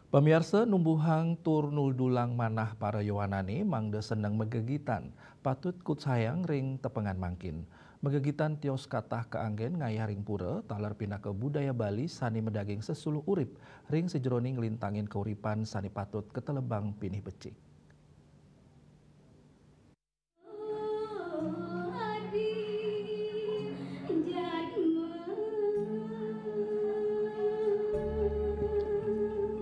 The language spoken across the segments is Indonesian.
Pemirsa numbuhang tur nuldulang manah para yowanane mangde seneng megegitan. Patut kut sayang ring tepengan mangkin. Megegitan tios katah keanggen ngayah ring pura talar pindah ke budaya Bali sani medaging sesuluh urip ring sejeroning lintangin keuripan sani patut ketelebang pinih becik.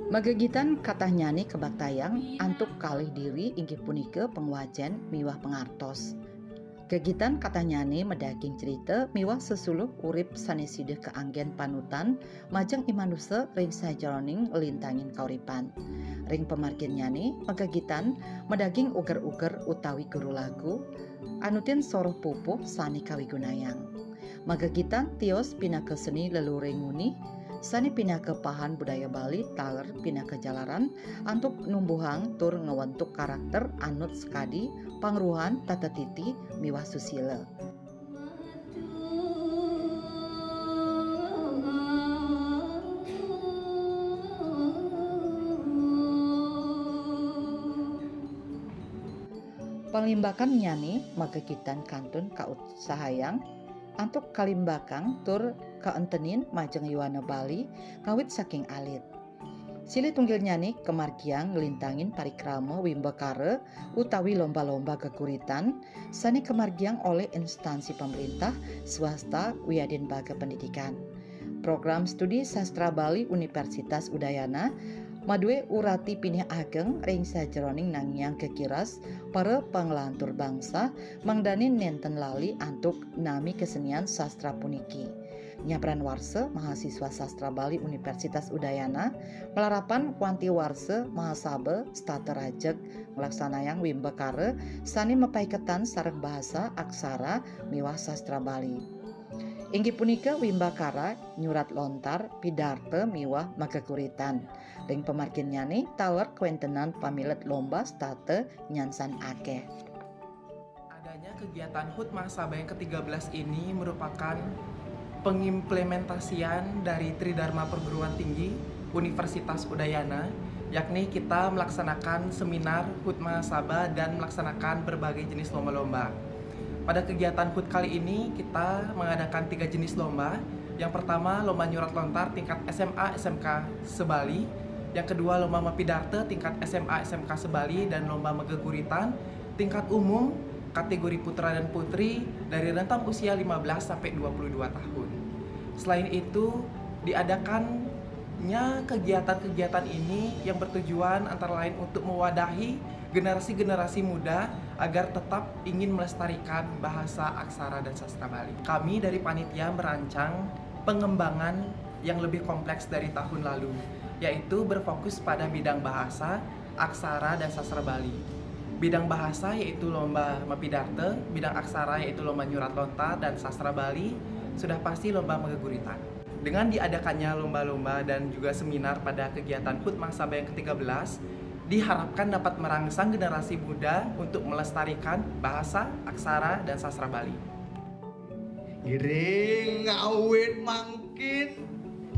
Megegitan katah nyani kebaktayang antuk kalih diri inggih punika pengwajen miwah pengartos. Gegitan katah nyani medaging cerita miwah sesuluh urip sanesida keanggen panutan majeng imanusa ring sajeroning lintangin kauripan. Ring pemargin nyani megegitan medaging uger-uger utawi guru lagu anutin soroh pupuh sani kawigunayang. Megegitan tios pinaka seni leluring nguni sani pindah ke pahan budaya Bali taler pindah ke jalaran antuk numbuhang tur ngewentuk karakter anut sekadi pangruhan tata titi miwah susila. Panglimbakan nyani megegitan kantun kaut sahayang antuk kalimbakang tur kaentenin majeng yuwana Bali ngawit saking alit. Silih tunggil nyani kemargiang ngelintangin parikrama wimbakara utawi lomba-lomba kekuritan sani kemargiang oleh instansi pemerintah swasta wiadin baga pendidikan. Program studi sastra Bali Universitas Udayana madue urati pinih ageng ring sajeroning nangyang kekiras para panglantur bangsa mangdanin nenten lali antuk nami kesenian sastra puniki. Nyabran warse mahasiswa sastra Bali Universitas Udayana melarapan kuanti warse mahasabe stata rajek ngelaksanayang wimbakara sani mepaiketan sareng bahasa aksara miwah sastra Bali. Inggih punika wimbakara nyurat lontar pidarte miwah magaguritan. Ring pemargin nyani taler kwentenan pamilet lomba state nyansan akeh. Adanya kegiatan HUT Mahasabah yang ke-13 ini merupakan pengimplementasian dari Tridharma Perguruan Tinggi Universitas Udayana, yakni kita melaksanakan seminar HUT Mahasabah dan melaksanakan berbagai jenis lomba-lomba. Pada kegiatan HUT kali ini kita mengadakan 3 jenis lomba. Yang pertama lomba nyurat lontar tingkat SMA SMK Sebali, yang kedua lomba mapidarte tingkat SMA SMK Sebali, dan lomba megeguritan tingkat umum kategori putra dan putri dari rentang usia 15 sampai 22 tahun. Selain itu diadakannya kegiatan-kegiatan ini yang bertujuan antara lain untuk mewadahi generasi-generasi muda agar tetap ingin melestarikan bahasa, aksara, dan sastra Bali. Kami dari panitia merancang pengembangan yang lebih kompleks dari tahun lalu, yaitu berfokus pada bidang bahasa, aksara, dan sastra Bali. Bidang bahasa yaitu lomba mapidarte, bidang aksara yaitu lomba nyurat lontar, dan sastra Bali sudah pasti lomba megeguritan. Dengan diadakannya lomba-lomba dan juga seminar pada kegiatan HUT Mahasabah yang ke-13, diharapkan dapat merangsang generasi muda untuk melestarikan bahasa, aksara, dan sastra Bali. Giring ngawit mangkin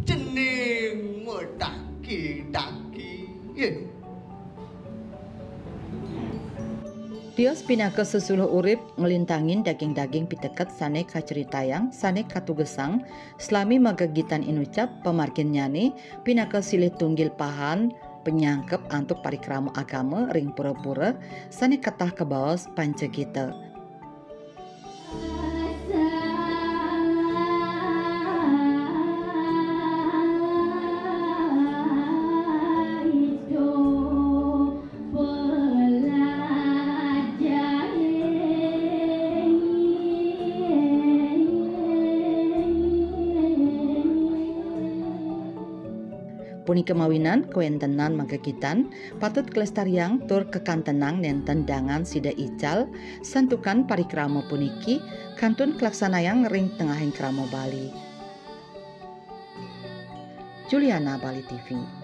cening medaki-daki. Tios pinaka sesuluh urip ngelintangin daging-daging piteket sane kaceritayang sane katugesang selami megegitan inucap pemargin nyani pinaka silih tunggil pahan penyangkep antuk parikrama agama ring pura-pura sane ketah kebaos pancegita. Puni kemawinan kewentenan megegitan patut kelestariang tur kekantenang nenten dangan sida ical santukan parikrama puniki kantun kelaksanayang ring tengahing krama Bali. Juliana, Bali TV.